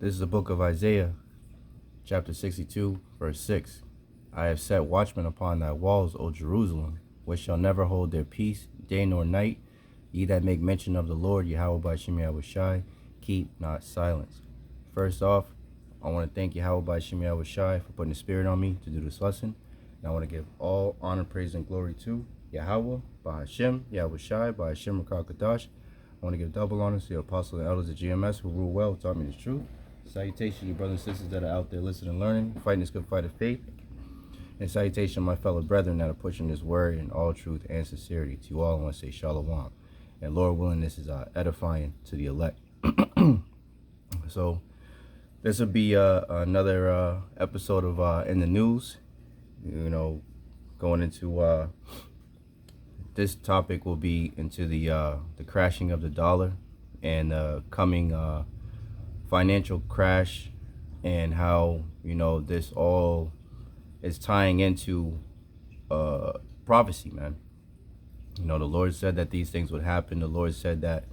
This is the book of Isaiah, chapter 62, verse 6. I have set watchmen upon thy walls, O Jerusalem, which shall never hold their peace, day nor night. Ye that make mention of the Lord, Yahawah, Bahasham, Yahawashi, keep not silence. First off, I want to thank Yahawah, Bahasham, Yahawashi for putting the spirit on me to do this lesson. And I want to give all honor, praise, and glory to Yahawah, Bahasham, Yahawashi, Bahasham, Rakakadash. I want to give double honor to the apostles and elders of GMS who rule well, who taught me the truth. Salutation, you brothers and sisters that are out there listening and learning, fighting this good fight of faith. And salutation, my fellow brethren that are pushing this word in all truth and sincerity. To you all, I want to say shalom. And Lord willing, this is edifying to the elect. So this will be another episode of In the News. You know, going into this topic will be into the crashing of the dollar and coming financial crash, and how, you know, this all is tying into prophecy, man. You know, the Lord said that these things would happen. The Lord said that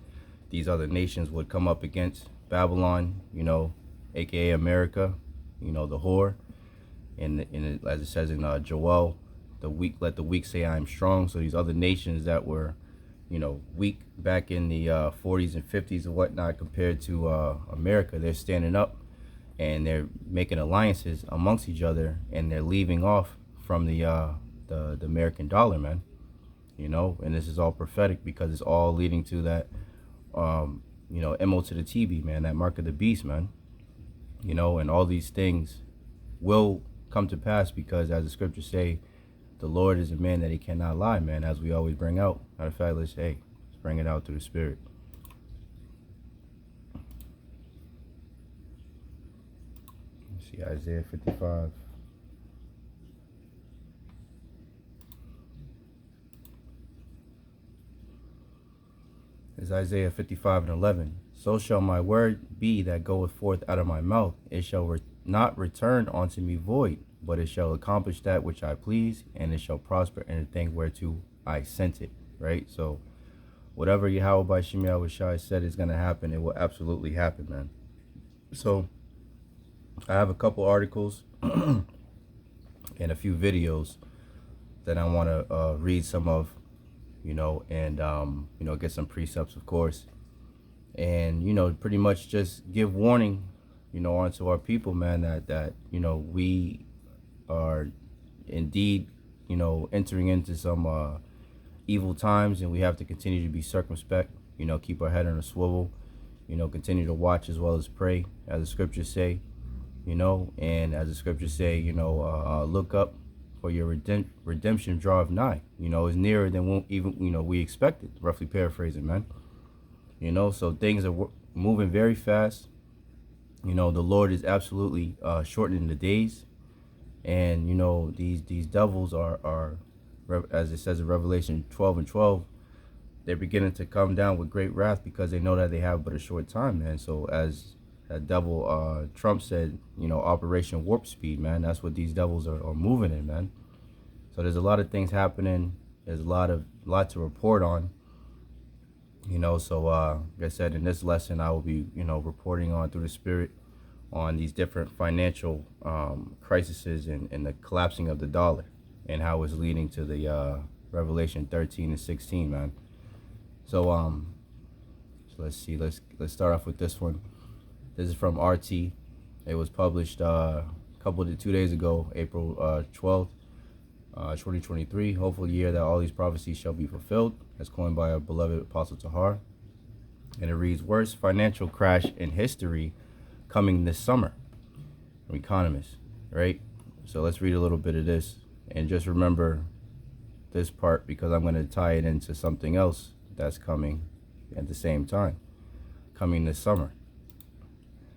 these other nations would come up against Babylon, you know, aka America, you know, the whore. And as it says in Joel, the weak, let the weak say I am strong. So these other nations that were, you know, weak back in the 40s and 50s and whatnot compared to America, they're standing up and they're making alliances amongst each other, and they're leaving off from the American dollar, man. You know, and this is all prophetic because it's all leading to that, you know, MO to the TB, man, that mark of the beast, man. You know, and all these things will come to pass because, as the scriptures say, the Lord is a man that he cannot lie, man, as we always bring out. Matter of fact, let's bring it out through the spirit. Let's see, Isaiah 55. It's Isaiah 55:11. So shall my word be that goeth forth out of my mouth. It shall not return unto me void, but it shall accomplish that which I please, and it shall prosper in the thing whereto I sent it. Right? So whatever Yahawah Bahasham Yahawashi said is going to happen, it will absolutely happen, man. So I have a couple articles and a few videos that I want to read some of, you know, and you know, get some precepts, of course, and, you know, pretty much just give warning, you know, onto our people, man, that you know, we are indeed, you know, entering into some evil times, and we have to continue to be circumspect, you know, keep our head on a swivel, you know, continue to watch as well as pray, as the scriptures say, you know, and as the scriptures say, you know, look up, for your redemption draweth nigh. You know, is nearer than even, you know, we expected, roughly paraphrasing, man. You know, so things are moving very fast. You know, the Lord is absolutely shortening the days, and, you know, these devils are, as it says in Revelation 12:12, they're beginning to come down with great wrath because they know that they have but a short time, man. So as that devil Trump said, you know, Operation Warp Speed, man. That's what these devils are moving in, man. So there's a lot of things happening. There's a lot to report on. You know, so like I said, in this lesson, I will be, you know, reporting on through the spirit on these different financial crises and the collapsing of the dollar, and how it's leading to the Revelation 13 and 16, man. So so let's see. Let's start off with this one. This is from RT. It was published 2 days ago, April 12th, 2023. Hopeful year that all these prophecies shall be fulfilled, as coined by our beloved Apostle Tahar. And it reads, worst financial crash in history coming this summer. From Economist, right? So let's read a little bit of this. And just remember this part, because I'm going to tie it into something else that's coming at the same time, coming this summer.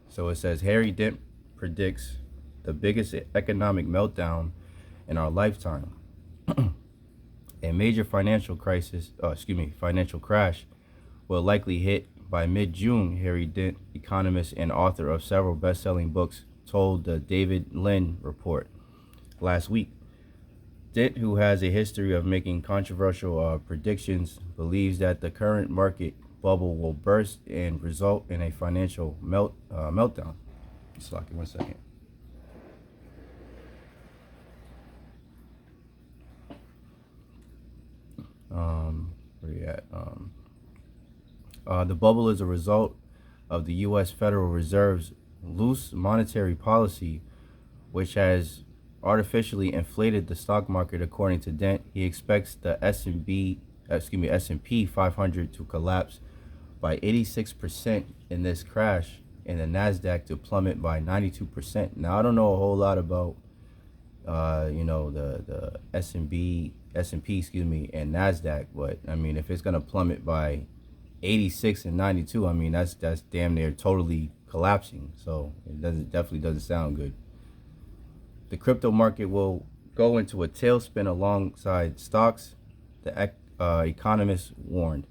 So it says, Harry Dent predicts the biggest economic meltdown in our lifetime. A major financial financial crash will likely hit by mid-June, Harry Dent, economist and author of several best-selling books, told the David Lynn report last week. Dent, who has a history of making controversial predictions, believes that the current market bubble will burst and result in a financial meltdown. Slocky, 1 second. Where you at? The bubble is a result of the U.S. Federal Reserve's loose monetary policy, which has artificially inflated the stock market. According to Dent, he expects the S&P 500 to collapse by 86% in this crash, and the Nasdaq to plummet by 92%. Now, I don't know a whole lot about the S&P, and Nasdaq, but I mean, if it's gonna plummet by 86 and 92, I mean, that's damn near totally collapsing. So it definitely doesn't sound good. The crypto market will go into a tailspin alongside stocks, the economists warned,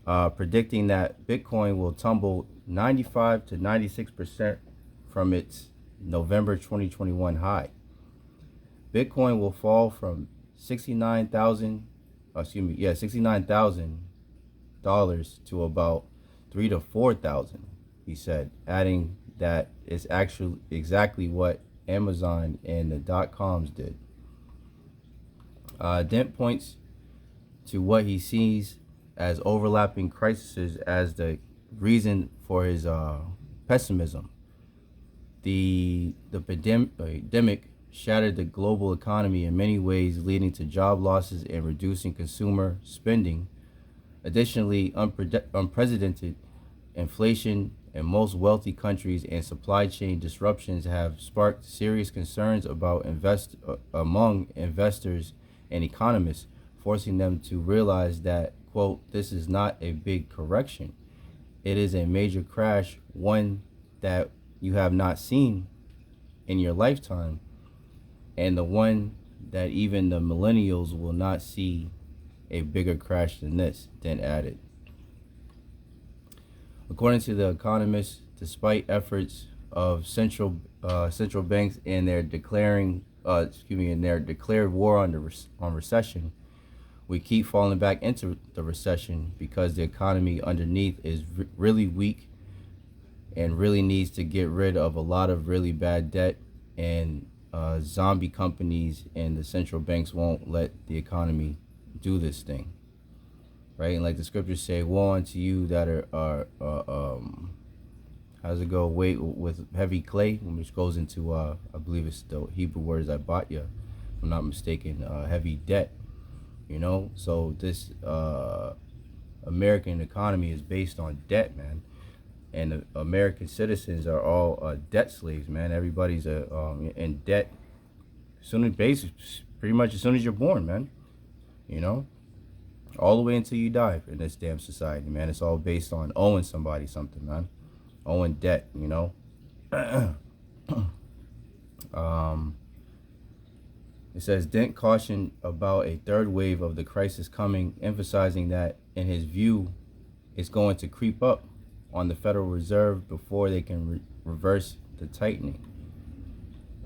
predicting that Bitcoin will tumble 95 to 96% from its November 2021 high. Bitcoin will fall from $69,000 to about $3,000 to $4,000, he said, adding that it's actually exactly what Amazon and the dot-coms did. Dent points to what he sees as overlapping crises as the reason for his pessimism. The pandemic shattered the global economy in many ways, leading to job losses and reducing consumer spending. Additionally, unprecedented inflation in most wealthy countries and supply chain disruptions have sparked serious concerns among investors and economists, forcing them to realize that, quote, this is not a big correction. It is a major crash, one that you have not seen in your lifetime, and the one that even the millennials will not see a bigger crash than this, Dent added. According to the economists, despite efforts of central banks in their declared war on recession, we keep falling back into the recession because the economy underneath is really weak and really needs to get rid of a lot of really bad debt, and zombie companies and the central banks won't let the economy do this thing, right? And like the scriptures say, woe unto you that are how's it go? Weight with heavy clay, which goes into I believe it's the Hebrew words I bought you, if I'm not mistaken, heavy debt. So this American economy is based on debt, man, and the American citizens are all debt slaves, man. Everybody's in debt pretty much as soon as you're born, man. All the way until you die in this damn society, man. It's all based on owing somebody something, man. Owing debt, It says Dent cautioned about a third wave of the crisis coming, emphasizing that, in his view, it's going to creep up on the Federal Reserve before they can reverse the tightening.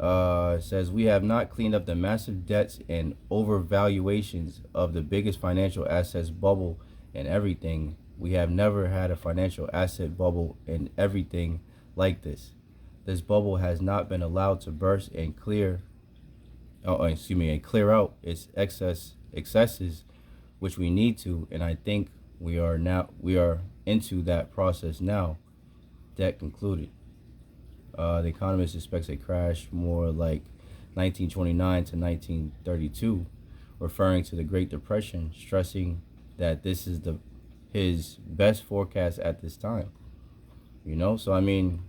It says, we have not cleaned up the massive debts and overvaluations of the biggest financial assets bubble and everything. We have never had a financial asset bubble and everything like this. This bubble has not been allowed to burst and clear out its excesses, which we need to, and I think we are into that process now. That concluded. The economist expects a crash more like 1929 to 1932, referring to the Great Depression, stressing that this is his best forecast at this time. So I mean,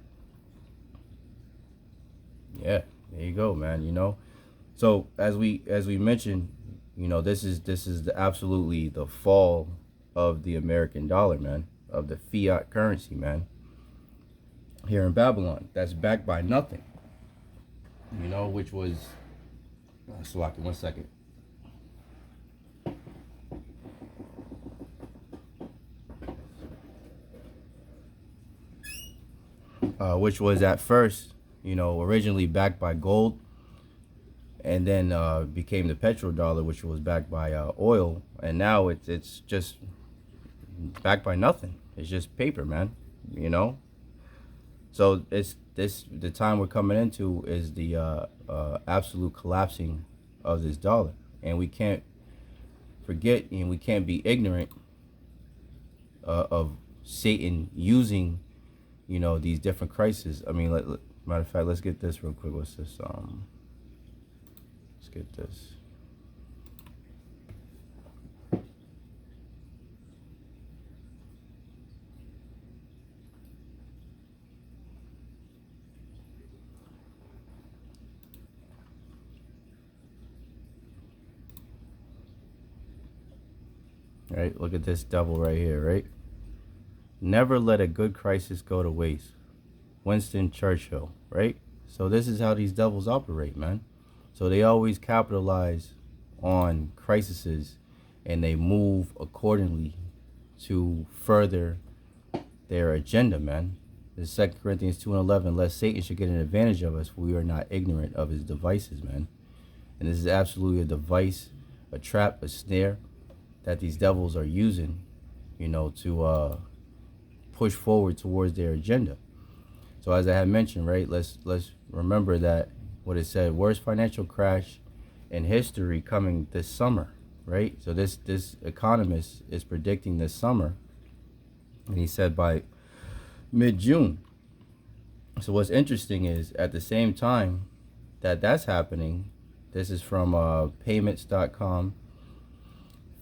yeah, there you go, man. So as we mentioned, this is absolutely the fall of the American dollar, man, of the fiat currency, man. Here in Babylon, that's backed by nothing, which was, Salaki, 1 second. Which was at first, originally backed by gold, and then became the petrodollar, which was backed by oil, and now it's just backed by nothing. It's just paper, man. So it's this the time we're coming into is the absolute collapsing of this dollar, and we can't forget and we can't be ignorant of Satan using these different crises. I mean, matter of fact, let's get this real quick. What's this? Let's get this. Right, look at this devil right here, right? Never let a good crisis go to waste. Winston Churchill, right? So this is how these devils operate, man. So they always capitalize on crises and they move accordingly to further their agenda, man. The 2 Corinthians 2:11, lest Satan should get an advantage of us, for we are not ignorant of his devices, man. And this is absolutely a device, a trap, a snare that these devils are using, to push forward towards their agenda. So as I had mentioned, right, let's remember that what it said, worst financial crash in history coming this summer, right? So this economist is predicting this summer, and he said by mid-June. So what's interesting is at the same time that that's happening, this is from payments.com.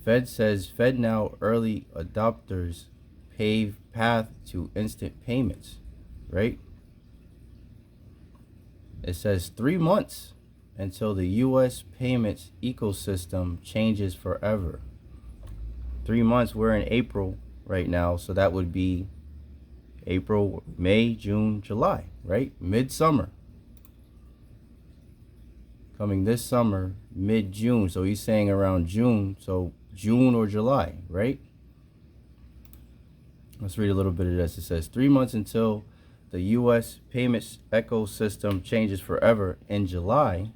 Fed says FedNow early adopters pave path to instant payments, right? It says 3 months until the U.S. payments ecosystem changes forever. 3 months, we're in April right now, so that would be April, May, June, July, right? Midsummer. Coming this summer, mid-June. So he's saying around June, so June or July, right? Let's read a little bit of this. It says 3 months until the U.S. payments ecosystem changes forever. In July,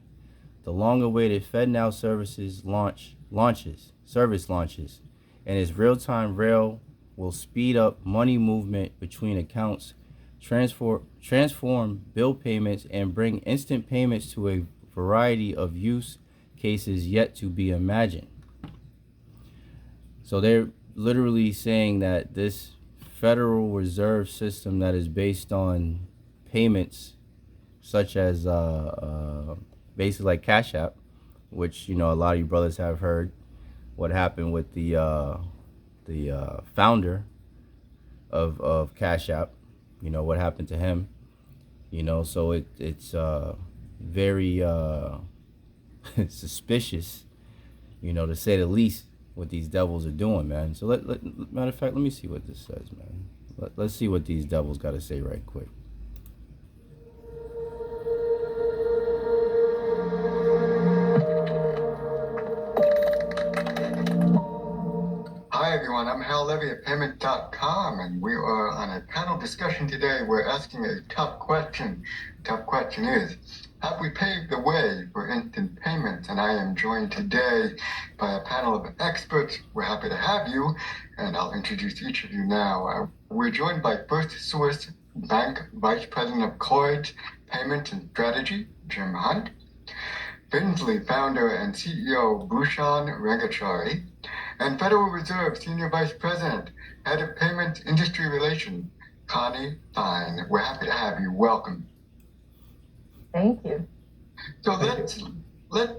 the long-awaited FedNow services launches, and its real-time rail will speed up money movement between accounts, transform bill payments, and bring instant payments to a variety of use cases yet to be imagined. So they're literally saying that this Federal Reserve system that is based on payments such as basically like Cash App, which a lot of you brothers have heard what happened with the founder of Cash App, what happened to him, so it's very suspicious, to say the least, what these devils are doing, man. So matter of fact, let me see what this says, man. Let's see what these devils got to say right quick. Hi everyone, I'm Hal Levy at Payment.com, and we are on a panel discussion today. We're asking a tough question. The tough question is, have we paved the way for instant payments? And I am joined today by a panel of experts. We're happy to have you, and I'll introduce each of you now. We're joined by First Source Bank Vice President of Coins, Payment and Strategy, Jim Hunt. Finsley founder and CEO Bhushan Rangachari, and Federal Reserve Senior Vice President, Head of Payments Industry Relations, Connie Fine. We're happy to have you. Welcome. Thank you. So let's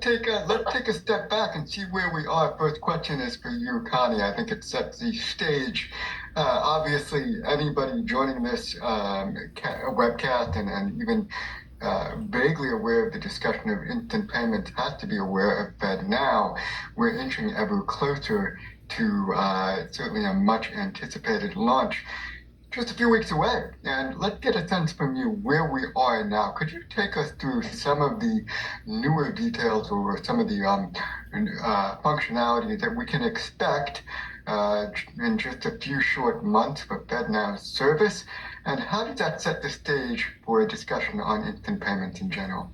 take a step back and see where we are. First question is for you, Connie. I think it sets the stage. Obviously, anybody joining this webcast and even vaguely aware of the discussion of instant payments has to be aware of FedNow. We're inching ever closer to certainly a much anticipated launch just a few weeks away. And let's get a sense from you where we are now. Could you take us through some of the newer details or some of the functionality that we can expect in just a few short months for FedNow's service? And how does that set the stage for a discussion on instant payments in general?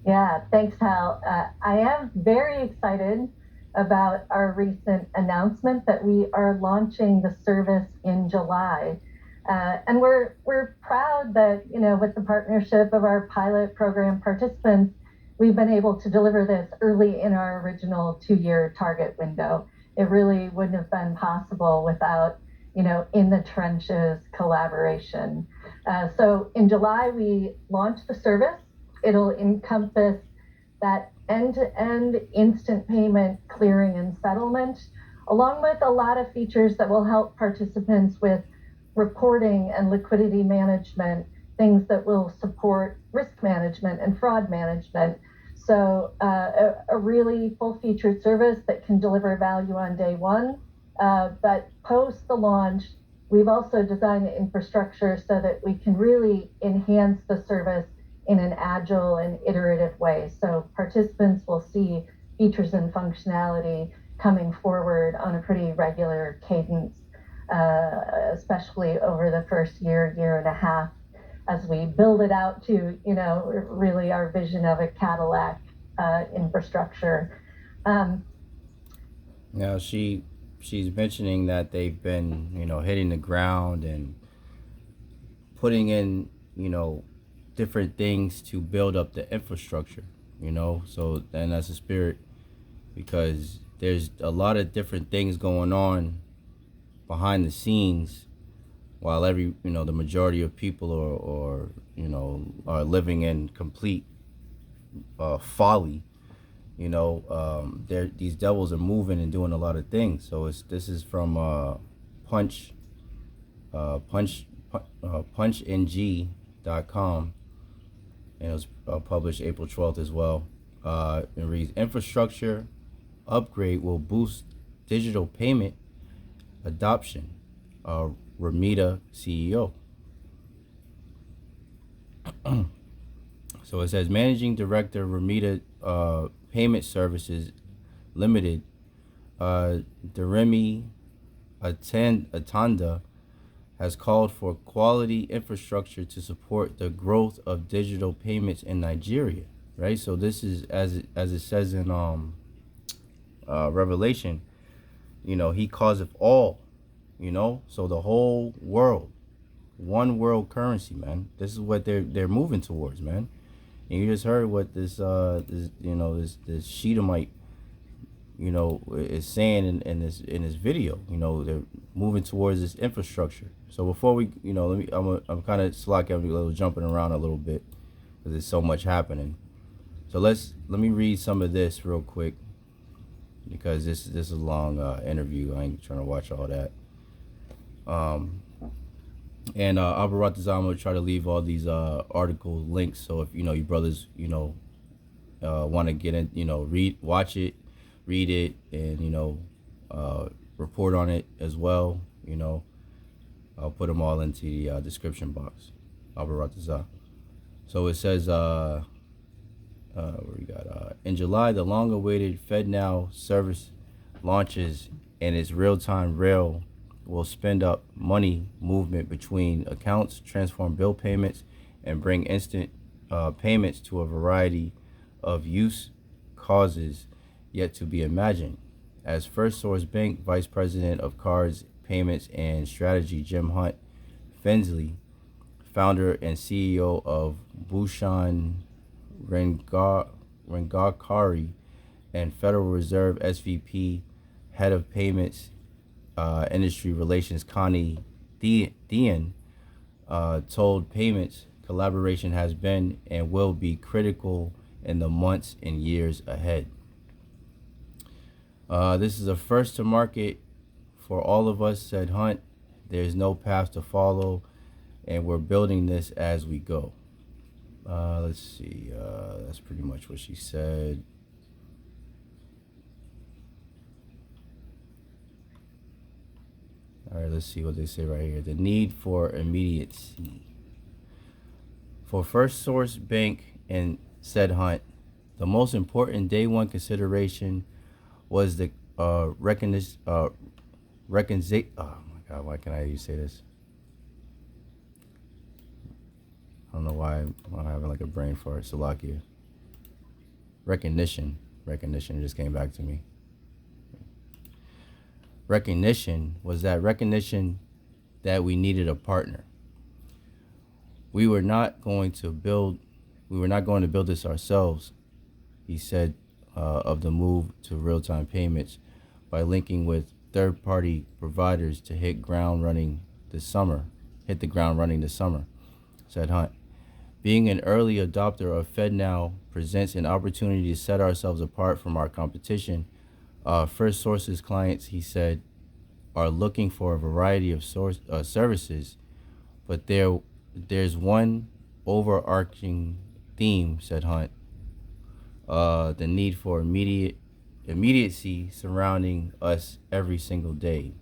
Yeah, thanks, Hal. I am very excited about our recent announcement that we are launching the service in July. And we're proud that, with the partnership of our pilot program participants, we've been able to deliver this early in our original 2-year target window. It really wouldn't have been possible without, in the trenches collaboration. So in July, we launched the service. It'll encompass that end-to-end instant payment clearing and settlement, along with a lot of features that will help participants with reporting and liquidity management, things that will support risk management and fraud management. So a really full-featured service that can deliver value on day one. But post the launch, we've also designed the infrastructure so that we can really enhance the service in an agile and iterative way. So participants will see features and functionality coming forward on a pretty regular cadence, especially over the first year and a half, as we build it out to, really our vision of a Cadillac infrastructure. Now she's mentioning that they've been, hitting the ground and putting in, different things to build up the infrastructure, So, and that's the spirit, because there's a lot of different things going on behind the scenes, while the majority of people are living in complete folly. These devils are moving and doing a lot of things. So this is from punchng.com, and it was published April 12th as well. It reads, infrastructure upgrade will boost digital payment adoption. Ramita CEO. So it says, Managing Director Ramita Payment Services Limited, Daremi Atanda, has called for quality infrastructure to support the growth of digital payments in Nigeria. Right. So this is as it says in Revelation. He causeth all. So the whole world, one world currency, man. This is what they're moving towards, man. And you just heard what this Shedamite, is saying in this video. They're moving towards this infrastructure. So before we, I'm kind of slacking, I'm a little jumping around a little bit because there's so much happening. So let me read some of this real quick, because this is a long interview. I ain't trying to watch all that. And Albaratazam will try to leave all these article links. So if you brothers want to get in, watch it, read it, and report on it as well. I'll put them all into the description box. Albaratazam. So it says, where we got in July, the long-awaited FedNow service launches, and its real-time rail will spin up money movement between accounts, transform bill payments, and bring instant payments to a variety of use causes yet to be imagined. As First Source Bank Vice President of Cards, Payments, and Strategy Jim Hunt Fensley, founder and CEO of Bhushan Rengakari, and Federal Reserve SVP, Head of Payments Industry Relations Connie Dean, told Payments collaboration has been and will be critical in the months and years ahead. This is a first to market for all of us, said Hunt. There's no path to follow, and we're building this as we go. Let's see. That's pretty much what she said. All right, let's see what they say right here. The need for immediacy. For First Source Bank, and said Hunt, the most important day one consideration was the oh my God, why can't I even say this? I don't know why I'm having like a brain fart. Salakia. Recognition just came back to me. Recognition that we needed a partner. We were not going to build this ourselves, he said, of the move to real-time payments by linking with third-party providers to hit the ground running this summer, said Hunt. Being an early adopter of FedNow presents an opportunity to set ourselves apart from our competition. First Source's clients, he said, are looking for a variety of services, but there's one overarching theme, said Hunt. The need for immediacy surrounding us every single day.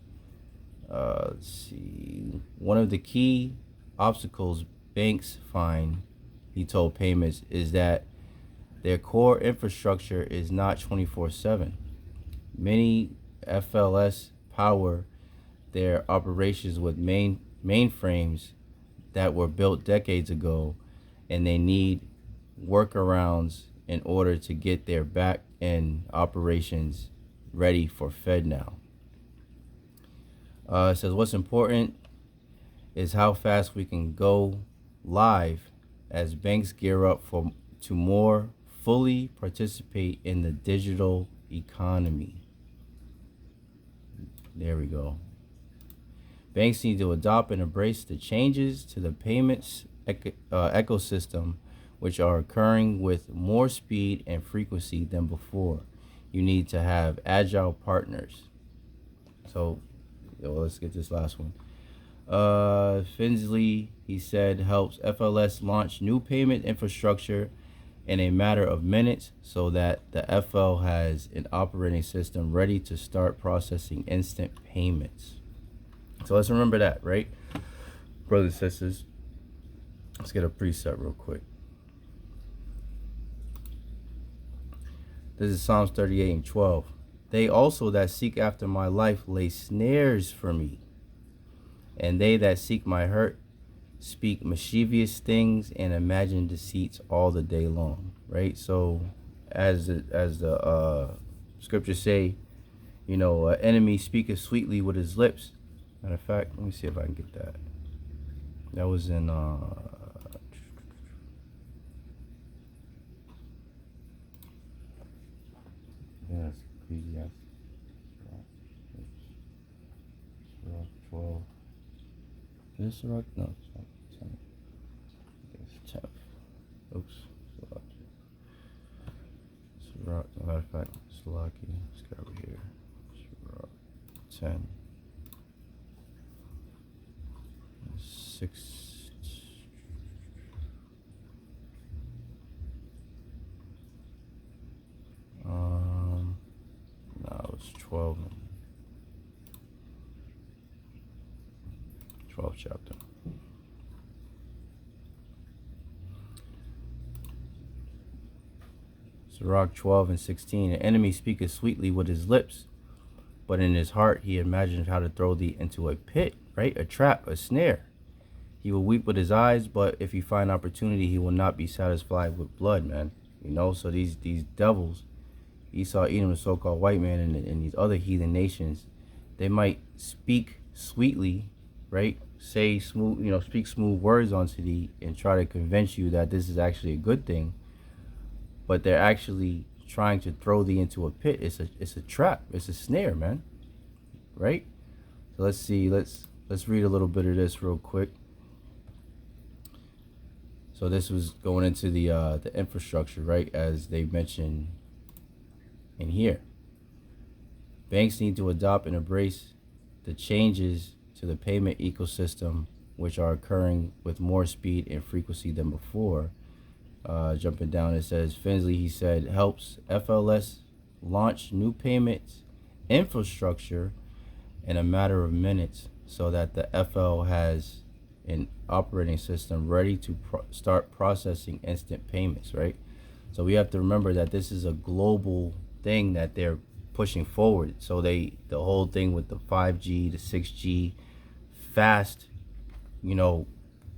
Let's see. One of the key obstacles banks find, he told payments, is that their core infrastructure is not 24/7. Many FLS power their operations with mainframes that were built decades ago, and they need workarounds in order to get their back-end operations ready for FedNow. It says what's important is how fast we can go live as banks gear up to more fully participate in the digital economy. There we go. Banks need to adopt and embrace the changes to the payments ecosystem, which are occurring with more speed and frequency than before. You need to have agile partners. So, let's get this last one. Finsley, he said, helps FLS launch new payment infrastructure in a matter of minutes so that the FL has an operating system ready to start processing instant payments. So let's remember that, right? Brothers and sisters, let's get a preset real quick. This is Psalms 38:12. They also that seek after my life lay snares for me, and they that seek my hurt speak mischievous things and imagine deceits all the day long. Right? So as the scriptures say, enemy speaketh sweetly with his lips. Matter of fact, let me see if I can get that. That was in yes, Ecclesiastes 12. Is this Sirach? No, it's not 10. It's 10. Oops. Sirach. Matter of fact, Salaki. Let's go over here. Sirach 10. 6. No, it's 12. 12th chapter. Sirach 12:16. An enemy speaketh sweetly with his lips, but in his heart he imagined how to throw thee into a pit, right? A trap, a snare. He will weep with his eyes, but if he find opportunity, he will not be satisfied with blood, man. So these devils, Esau, Edom, the so-called white man, and these other heathen nations, they might speak sweetly, right? Say smooth, speak smooth words onto thee and try to convince you that this is actually a good thing, but they're actually trying to throw thee into a pit. It's a trap. It's a snare, man. Right? So let's see. Let's read a little bit of this real quick. So this was going into the infrastructure, right? As they mentioned in here. Banks need to adopt and embrace the changes to the payment ecosystem, which are occurring with more speed and frequency than before. Jumping down, it says, Finsley, he said, helps FLS launch new payments infrastructure in a matter of minutes so that the FL has an operating system ready to start processing instant payments, right? So we have to remember that this is a global thing that they're pushing forward. So the whole thing with the 5G, the 6G, fast,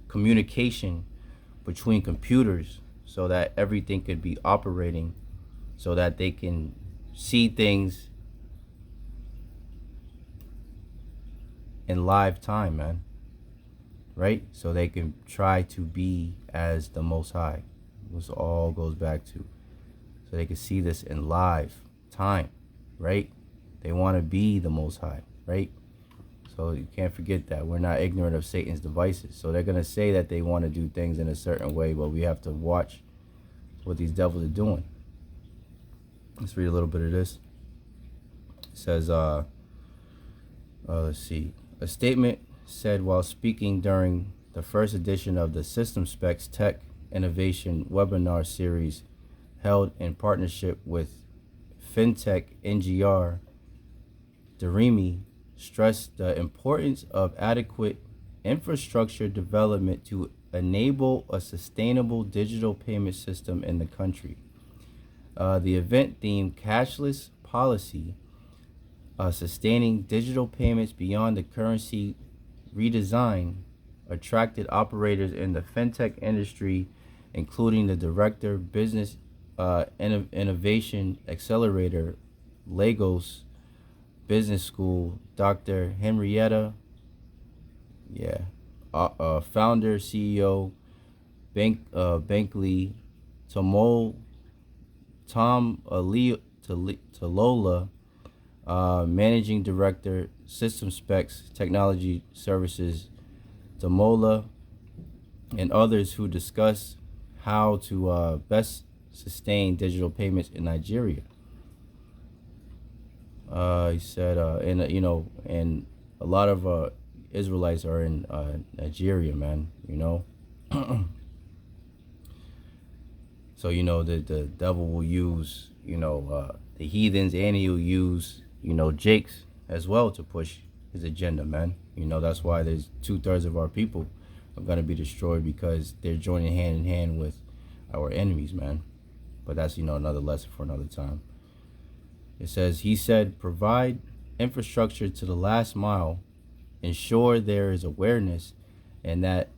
communication between computers so that everything could be operating so that they can see things in live time, man. right? So they can try to be as the Most High. This all goes back to, so they can see this in live time, right? They want to be the Most High, right? So you can't forget that. We're not ignorant of Satan's devices. So they're going to say that they want to do things in a certain way, but we have to watch what these devils are doing. Let's read a little bit of this. It says, let's see. A statement said while speaking during the first edition of the System Specs Tech Innovation webinar series held in partnership with FinTech NGR, Darimi stressed the importance of adequate infrastructure development to enable a sustainable digital payment system in the country. The event themed Cashless Policy, Sustaining Digital Payments Beyond the Currency Redesign, attracted operators in the fintech industry, including the Director Business Innovation Accelerator, Lagos Business School, Dr. Henrietta, founder, CEO, Bankley, Tom Talola, Managing Director, System Specs Technology Services, Damola, and others who discuss how to best sustain digital payments in Nigeria. He said, and a lot of Israelites are in Nigeria, man. So the devil will use the heathens, and he'll use Jakes as well to push his agenda, man. That's why there's 2/3 of our people are gonna be destroyed, because they're joining hand in hand with our enemies, man. But that's another lesson for another time. It says, he said, provide infrastructure to the last mile, ensure there is awareness, and that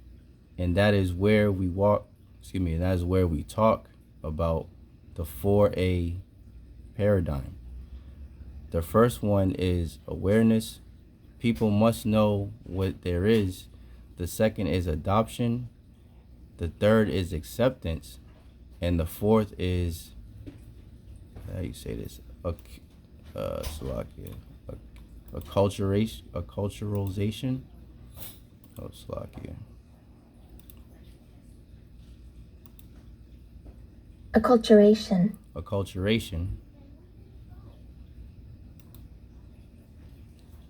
is where we and that is where we talk about the 4A paradigm. The first one is awareness. People must know what there is. The second is adoption. The third is acceptance. And the fourth is, how do you say this? Slovakia. Acculturization. Oh, Slovakia. Acculturation.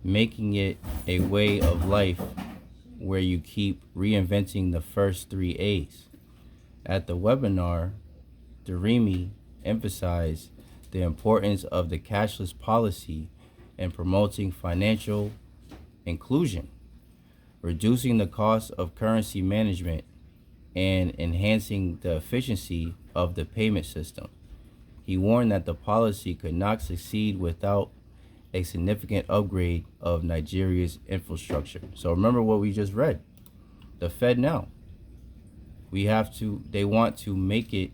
Making it a way of life where you keep reinventing the first 3 A's. At the webinar, Darimi emphasized the importance of the cashless policy in promoting financial inclusion, reducing the cost of currency management, and enhancing the efficiency of the payment system. He warned that the policy could not succeed without a significant upgrade of Nigeria's infrastructure. So remember what we just read. The Fed now. They want to make it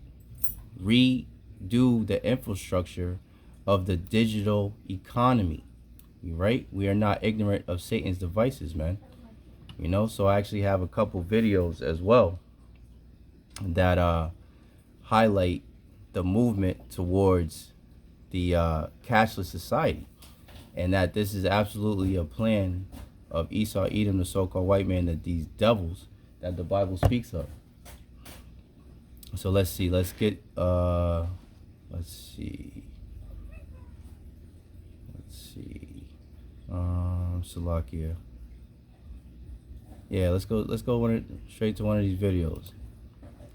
redo the infrastructure of the digital economy. Right? We are not ignorant of Satan's devices, man. So I actually have a couple videos as well that highlight the movement towards the cashless society, and that this is absolutely a plan of Esau, Edom, the so-called white man, that these devils that the Bible speaks of. So let's see. Let's get Salakia. Yeah, let's go straight to one of these videos.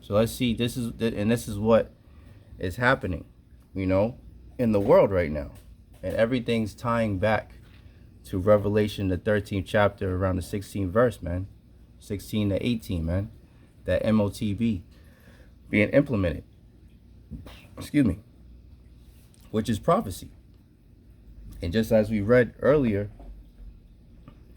So let's see. This is what is happening, in the world right now, and everything's tying back to Revelation, the 13th chapter, around the 16th verse, man, 16 to 18, man. That MOTB being implemented. Excuse me. Which is prophecy. And just as we read earlier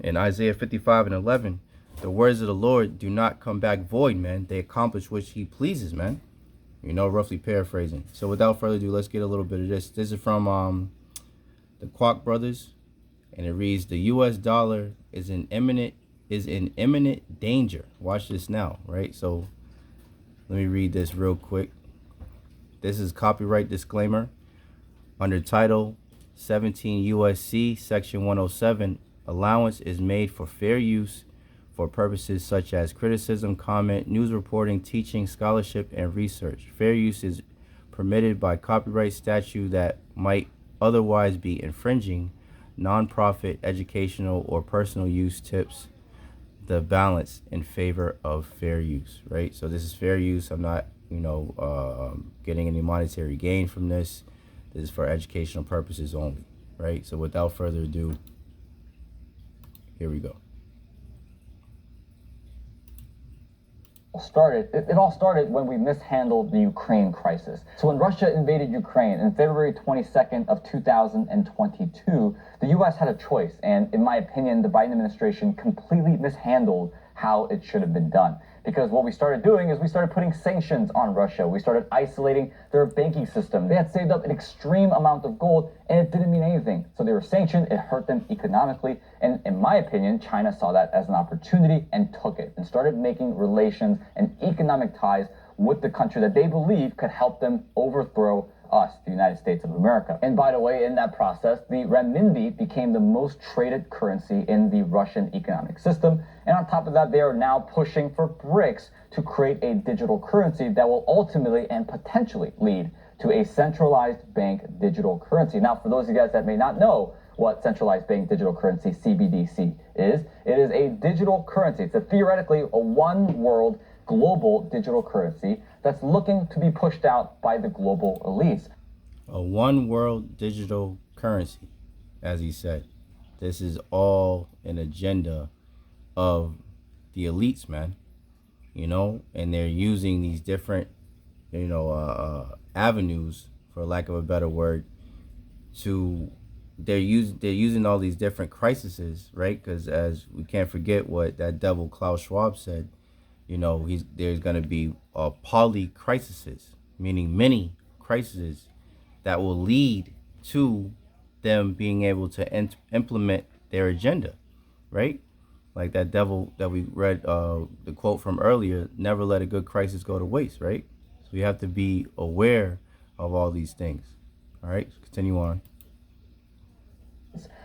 in Isaiah 55:11, the words of the Lord do not come back void, man. They accomplish which he pleases, man. Roughly paraphrasing. So without further ado, let's get a little bit of this. This is from the Kwok brothers, and it reads, the US dollar is in imminent is in imminent danger. Watch this now, right? So let me read this real quick. This is copyright disclaimer. Under Title 17 U.S.C. Section 107, allowance is made for fair use for purposes such as criticism, comment, news reporting, teaching, scholarship, and research. Fair use is permitted by copyright statute that might otherwise be infringing. Nonprofit, educational, or personal use tips the balance in favor of fair use, right? So this is fair use. I'm not, getting any monetary gain from this. This is for educational purposes only, right? So without further ado, here we go. It all started when we mishandled the Ukraine crisis. So when Russia invaded Ukraine on February 22nd of 2022, the U.S. had a choice, and in my opinion, the Biden administration completely mishandled how it should have been done. Because what we started doing is we started putting sanctions on Russia. We started isolating their banking system. They had saved up an extreme amount of gold, and it didn't mean anything. So they were sanctioned. It hurt them economically. And in my opinion, China saw that as an opportunity and took it and started making relations and economic ties with the country that they believe could help them overthrow us, the United States of America. And by the way, in that process, the renminbi became the most traded currency in the Russian economic system. And on top of that, they are now pushing for BRICS to create a digital currency that will ultimately and potentially lead to a centralized bank digital currency. Now, for those of you guys that may not know what centralized bank digital currency, CBDC, is, it is a digital currency. It's theoretically a one world global digital currency that's looking to be pushed out by the global elites. A one world digital currency, as he said. This is all an agenda of the elites, man. And they're using these different, avenues, for lack of a better word, they're using all these different crises, right? Because as we can't forget what that devil Klaus Schwab said, there's going to be poly crises, meaning many crises that will lead to them being able to implement their agenda, right? Like that devil that we read the quote from earlier, never let a good crisis go to waste, right? So we have to be aware of all these things. All right, continue on.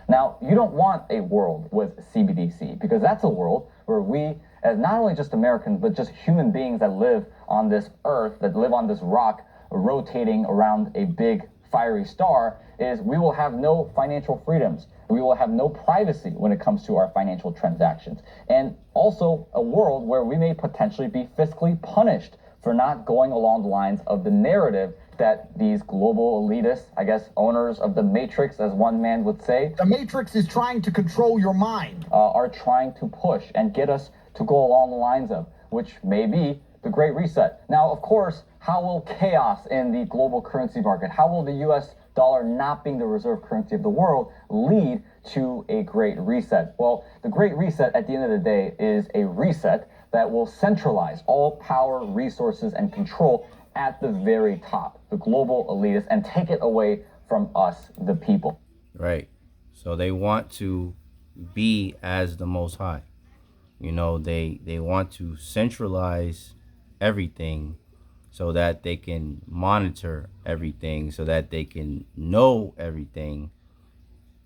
Now, you don't want a world with CBDC, because that's a world where we, as not only just Americans, but just human beings that live on this earth, that live on this rock, rotating around a big fiery star, is we will have no financial freedoms. We will have no privacy when it comes to our financial transactions. And also a world where we may potentially be fiscally punished for not going along the lines of the narrative that these global elitists, I guess owners of the Matrix, as one man would say. The Matrix is trying to control your mind. Are trying to push and get us to go along the lines of, which may be the Great Reset. Now, of course, how will chaos in the global currency market, how will the US dollar not being the reserve currency of the world lead to a Great Reset? Well, the Great Reset at the end of the day is a reset that will centralize all power, resources, and control at the very top, the global elitists, and take it away from us, the people. Right. So they want to be as the Most High. They want to centralize everything so that they can monitor everything, so that they can know everything,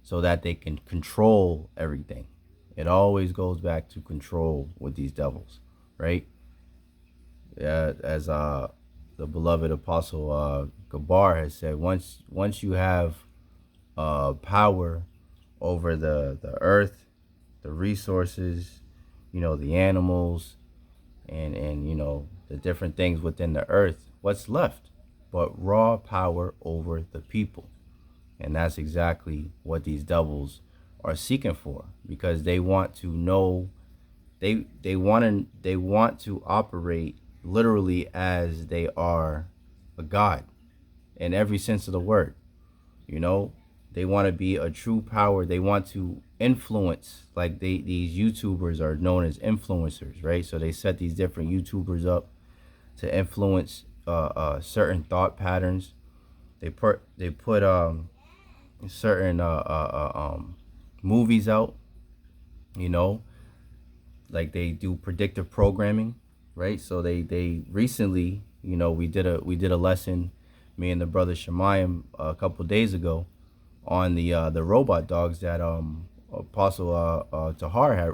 so that they can control everything. It always goes back to control with these devils, right? As the beloved apostle Gabar has said, once you have power over the earth, the resources, the animals, and the different things within the earth, what's left but raw power over the people? And that's exactly what these devils are seeking for, because they want to know, they want to operate literally as they are a god in every sense of the word. They want to be a true power. They want to influence, like these YouTubers are known as influencers, right? So they set these different YouTubers up to influence certain thought patterns. They put certain movies out, like they do predictive programming, right? So they recently, we did a lesson, me and the brother Shemayim, a couple days ago, on the robot dogs that Apostle Tahar had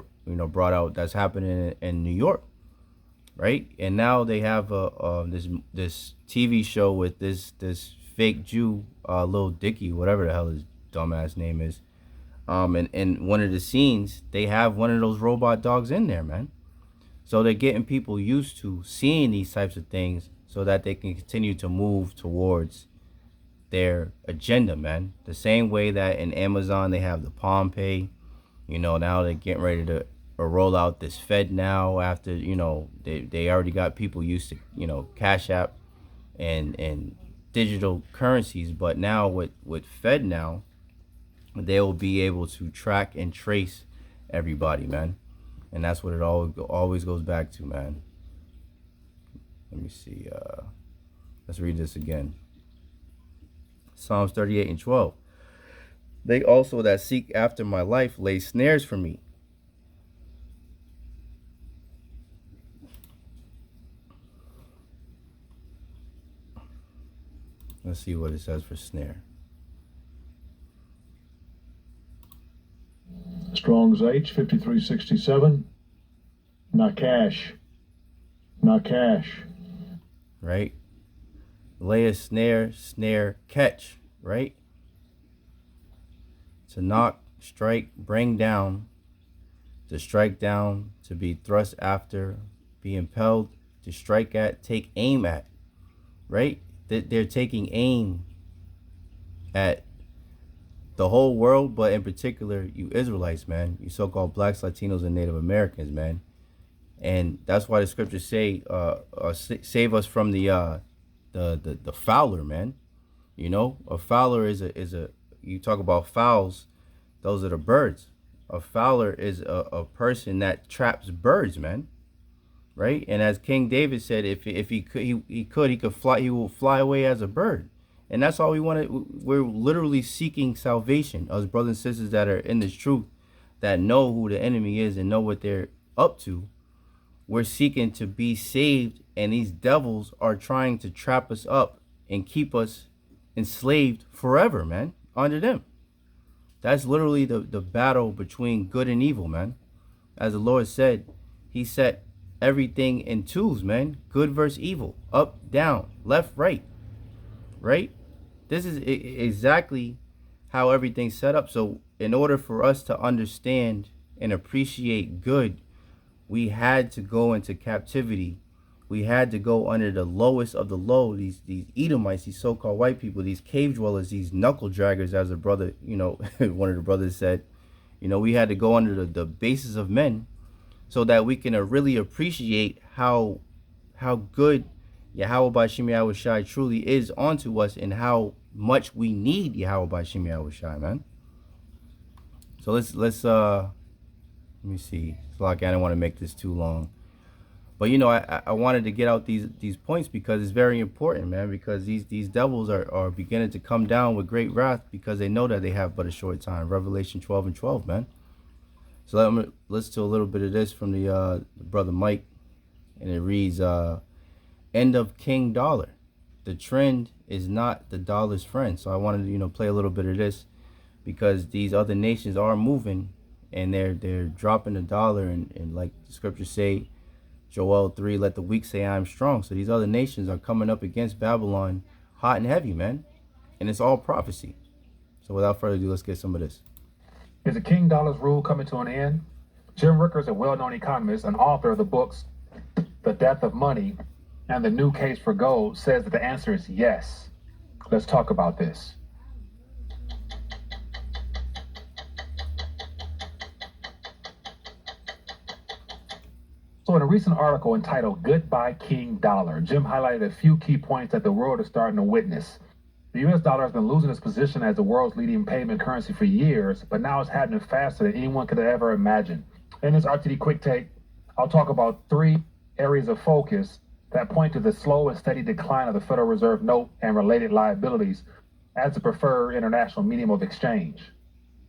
brought out, that's happening in New York, right? And now they have this TV show with this fake Jew, Lil Dicky, whatever the hell his dumbass name is. And in one of the scenes, they have one of those robot dogs in there, man. So they're getting people used to seeing these types of things so that they can continue to move towards their agenda, man. The same way that in Amazon they have the Palm Pay, now they're getting ready to roll out this Fed Now after, they already got people used to, Cash App and digital currencies. But now with Fed Now, they will be able to track and trace everybody, man. And that's what it always goes back to, man. Let me see. Let's read this again. Psalms 38:12. They also that seek after my life lay snares for me. Let's see what it says for snare. Strong's H 5367. Nakash. Right? Lay a snare, catch, right? To knock, strike, bring down, to strike down, to be thrust after, be impelled, to strike at, take aim at, right? They're taking aim at the whole world, but in particular, you Israelites, man, you so-called blacks, Latinos, and Native Americans, man. And that's why the scriptures say, save us from the fowler, man. A fowler is a you talk about fowls, those are the birds. A fowler is a person that traps birds, man. Right? And as King David said, if he could fly, he will fly away as a bird. And that's all we want. We're literally seeking salvation. Us brothers and sisters that are in this truth, that know who the enemy is and know what they're up to. We're seeking to be saved, and these devils are trying to trap us up and keep us enslaved forever, man, under them. That's literally the battle between good and evil, man. As the Lord said, he set everything in twos, man. Good versus evil, up, down, left, right. Right? This is exactly how everything's set up. So in order for us to understand and appreciate good, we had to go into captivity. We had to go under the lowest of the low. These Edomites, these so-called white people, these cave dwellers, these knuckle draggers, as a brother, one of the brothers said, we had to go under the bases of men so that we can really appreciate how good Yahawah Bahasham Yahawashi truly is onto us, and how much we need Yahawah Bahasham Yahawashi, man. So let's let me see. It's like I don't want to make this too long, but I wanted to get out these points because it's very important, man. Because these devils are beginning to come down with great wrath because they know that they have but a short time. Revelation 12:12, man. So let me listen to a little bit of this from the brother Mike, and it reads. End of King Dollar. The trend is not the dollar's friend. So I wanted to, play a little bit of this because these other nations are moving and they're dropping the dollar, and like the scriptures say, Joel 3, let the weak say I am strong. So these other nations are coming up against Babylon hot and heavy, man. And it's all prophecy. So without further ado, let's get some of this. Is the King Dollar's rule coming to an end? Jim Rickards, a well-known economist and author of the books The Death of Money and The New Case for Gold, says that the answer is yes. Let's talk about this. So in a recent article entitled Goodbye King Dollar, Jim highlighted a few key points that the world is starting to witness. The US dollar has been losing its position as the world's leading payment currency for years, but now it's happening faster than anyone could ever imagine. In this RTD Quick Take, I'll talk about 3 areas of focus that point to the slow and steady decline of the Federal Reserve note and related liabilities as the preferred international medium of exchange.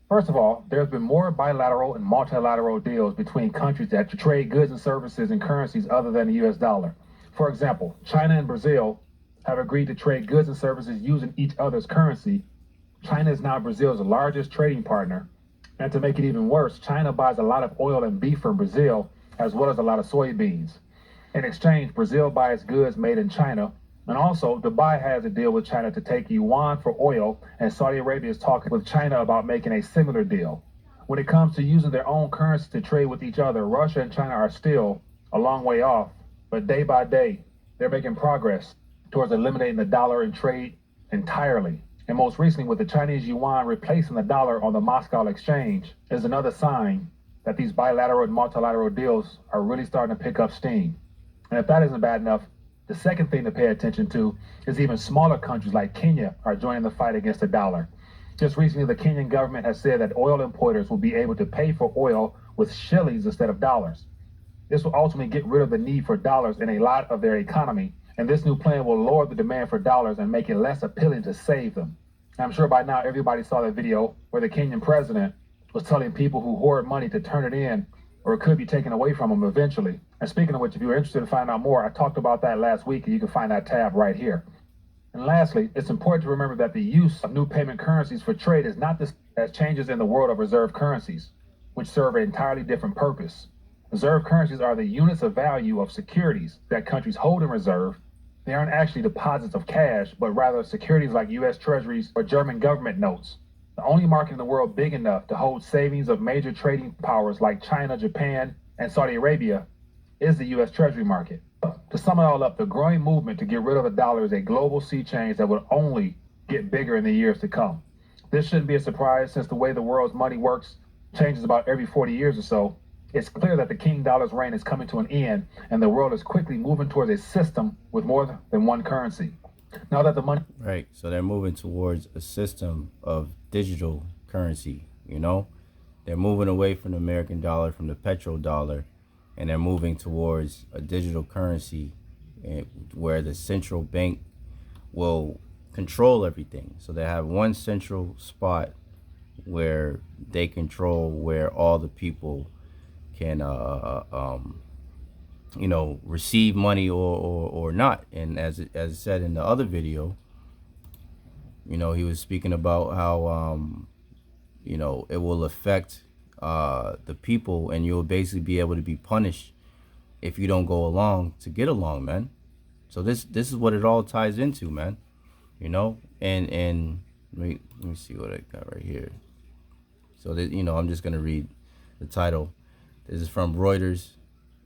First of all, there's been more bilateral and multilateral deals between countries that trade goods and services in currencies other than the US dollar. For example, China and Brazil have agreed to trade goods and services using each other's currency. China is now Brazil's largest trading partner. And to make it even worse, China buys a lot of oil and beef from Brazil, as well as a lot of soybeans. In exchange, Brazil buys goods made in China. And also, Dubai has a deal with China to take yuan for oil, and Saudi Arabia is talking with China about making a similar deal. When it comes to using their own currency to trade with each other, Russia and China are still a long way off, but day by day, they're making progress towards eliminating the dollar in trade entirely. And most recently, with the Chinese yuan replacing the dollar on the Moscow exchange, is another sign that these bilateral and multilateral deals are really starting to pick up steam. And if that isn't bad enough, the second thing to pay attention to is even smaller countries like Kenya are joining the fight against the dollar. Just recently, the Kenyan government has said that oil importers will be able to pay for oil with shillings instead of dollars. This will ultimately get rid of the need for dollars in a lot of their economy, and this new plan will lower the demand for dollars and make it less appealing to save them. I'm sure by now everybody saw that video where the Kenyan president was telling people who hoard money to turn it in, or it could be taken away from them eventually. And speaking of which, if you're interested to find out more, I talked about that last week, and you can find that tab right here. And lastly, it's important to remember that the use of new payment currencies for trade is not the same as changes in the world of reserve currencies, which serve an entirely different purpose. Reserve currencies are the units of value of securities that countries hold in reserve. They aren't actually deposits of cash, but rather securities like US Treasuries or German government notes. The only market in the world big enough to hold savings of major trading powers like China, Japan, and Saudi Arabia is the US Treasury market. To sum it all up, the growing movement to get rid of the dollar is a global sea change that will only get bigger in the years to come. This shouldn't be a surprise since the way the world's money works changes about every 40 years or so. It's clear that the king dollar's reign is coming to an end, and the world is quickly moving towards a system with more than one currency. Now that the money... Right. So they're moving towards a system of digital currency, you know? They're moving away from the American dollar, from the petrodollar, and they're moving towards a digital currency where the central bank will control everything. So they have one central spot where they control where all the people can receive money or not. And as it said in the other video, he was speaking about how it will affect the people, and you'll basically be able to be punished if you don't go along to get along, man. So this is what it all ties into, man. And let me see what I got right here. So that, I'm just gonna read the title. This is from Reuters,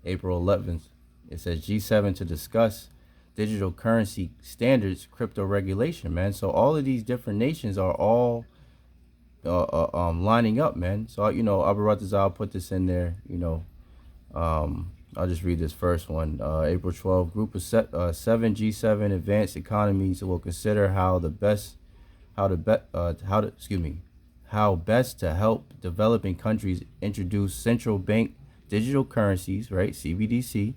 April 11th. It says G7 to discuss digital currency standards, crypto regulation, man. So all of these different nations are all lining up, man. So I'll put this in there. I'll just read this first one. April 12th, group of 7 G7 advanced economies will consider how best to help developing countries introduce central bank digital currencies, right, CBDC,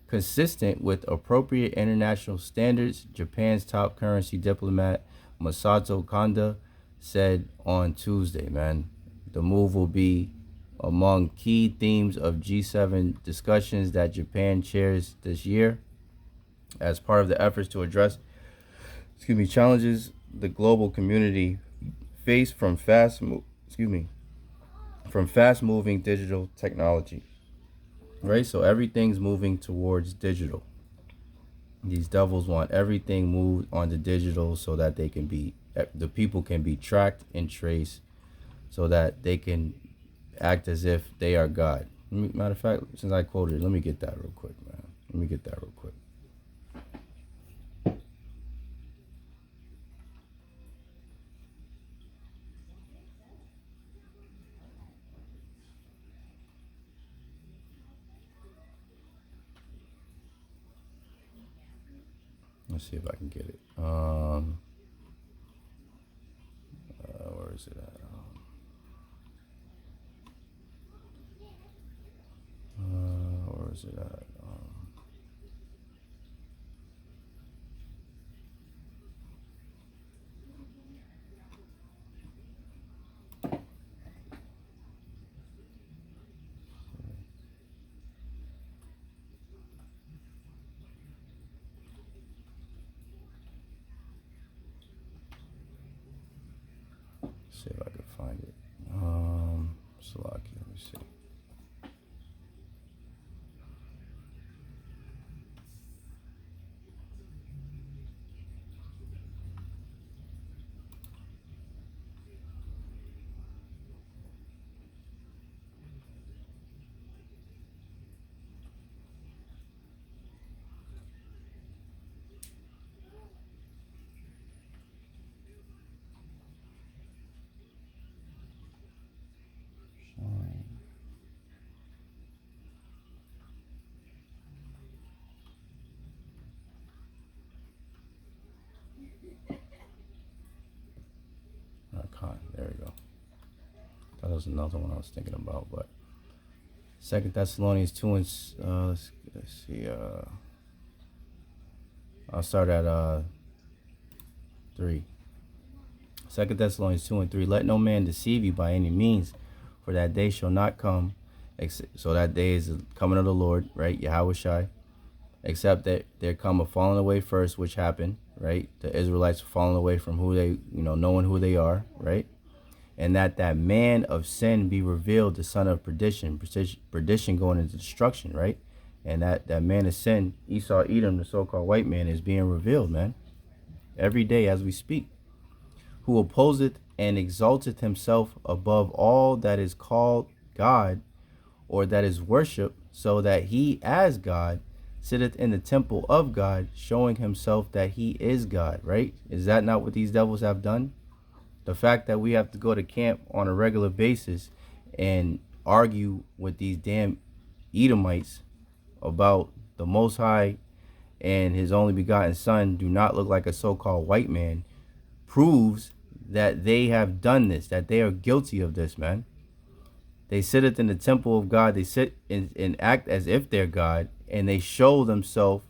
consistent with appropriate international standards. Japan's top currency diplomat Masato Kanda said on Tuesday, man. The move will be among key themes of G7 discussions that Japan chairs this year as part of the efforts to address challenges the global community face from fast-moving digital technology. Right? So everything's moving towards digital. These devils want everything moved onto digital so that the people can be tracked and traced, so that they can act as if they are God. Matter of fact, since I quoted it, let me get that real quick, man. Let's see if I can get it. Where is it at? Where is it at? find it. Salaki, let me see. There we go. That was another one I was thinking about, but Second Thessalonians 2 and let's see. I'll start at 3. 2 Thessalonians 2 and 3. Let no man deceive you by any means, for that day shall not come. So that day is the coming of the Lord, right? Yahawashi. Except that there come a falling away first, which happened, right? The Israelites falling away from who they, knowing who they are, right? And that man of sin be revealed, the son of perdition going into destruction, right? And that man of sin, Esau, Edom, the so-called white man, is being revealed, man, every day as we speak. Who opposeth and exalteth himself above all that is called God, or that is worshipped, so that he as God sitteth in the temple of God, showing himself that he is God, right? Is that not what these devils have done? The fact that we have to go to camp on a regular basis and argue with these damn Edomites about the Most High and his only begotten son do not look like a so-called white man proves that they have done this, that they are guilty of this, man. They sitteth in the temple of God. They sit and act as if they're God, and they show themselves,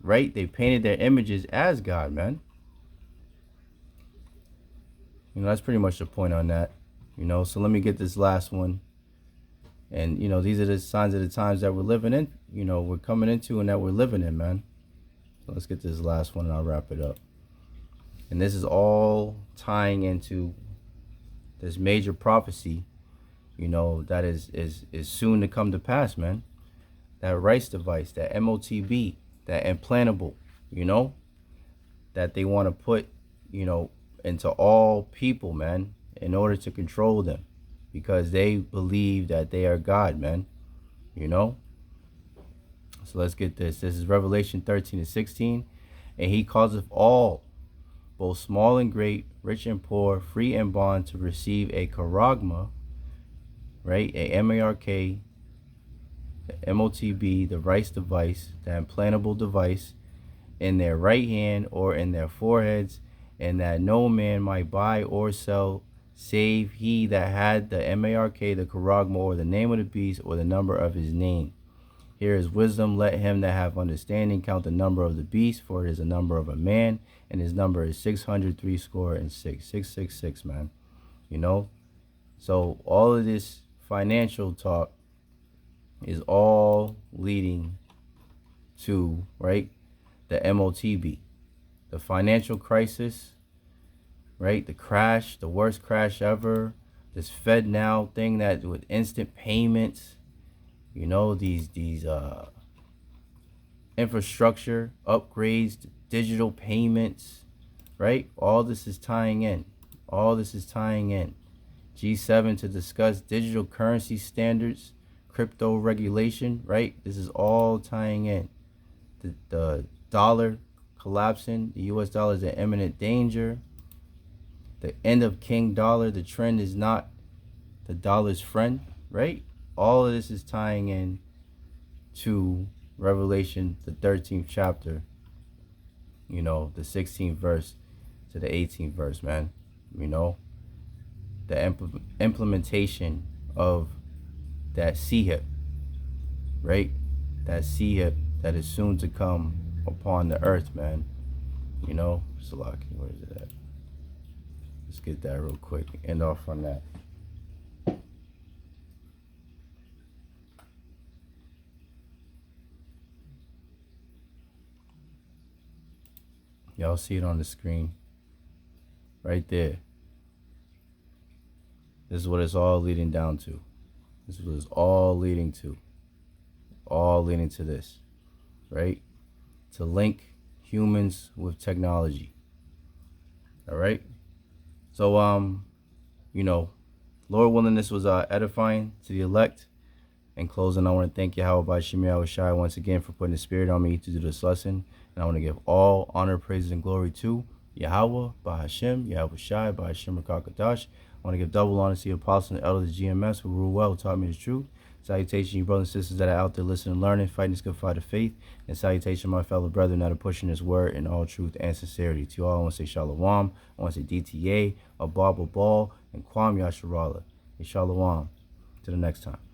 right? They painted their images as God, man. That's pretty much the point on that, So let me get this last one. And, these are the signs of the times that we're living in, we're coming into and that we're living in, man. So let's get this last one and I'll wrap it up. And this is all tying into this major prophecy, that is soon to come to pass, man. That rice device, that MOTB, that implantable, that they want to put, into all people, man, in order to control them, because they believe that they are God, man, So let's get this. This is Revelation 13 and 16. And he causeth all, both small and great, rich and poor, free and bond, to receive a charagma, right? A MARK, the MOTB, the rice device, the implantable device, in their right hand or in their foreheads, and that no man might buy or sell, save he that had the MARK, the charagma, or the name of the beast, or the number of his name. Here is wisdom. Let him that have understanding count the number of the beast, for it is the number of a man, and his number is 666. 666, man. So all of this financial talk is all leading to, right, the MOTB, the financial crisis, right? The crash, the worst crash ever. This Fed now thing that with instant payments, these infrastructure upgrades, digital payments, right? All this is tying in. G7 to discuss digital currency standards, crypto regulation, right? This is all tying in. The dollar collapsing, the US dollar is in imminent danger. The end of King Dollar, the trend is not the dollar's friend, right? All of this is tying in to Revelation, the 13th chapter, the 16th verse to the 18th verse, man. The implementation of that CHIP, right? That CHIP that is soon to come upon the earth, man. Salaki, where is it at? Let's get that real quick. End off on that. Y'all see it on the screen right there. This is what it's all leading down to. This is what it's all leading to. All leading to this, right? To link humans with technology. All right. So, you know, Lord willing, this was edifying to the elect. In closing, I want to thank Yahawah Bahasham Yahawashi once again for putting the spirit on me to do this lesson. And I want to give all honor, praises, and glory to Yahawah Bahasham Yahawashi Bahasham Rakakadash. I want to give double honor to the apostles and elders of GMS who rule well, who taught me the truth. Salutation, you brothers and sisters that are out there listening and learning, fighting this good fight of faith. And salutation, my fellow brethren that are pushing this word in all truth and sincerity. To you all, I want to say Shalom. I want to say DTA, Ababa Ball, and Kwam Yasharala. And Shalom. To the next time.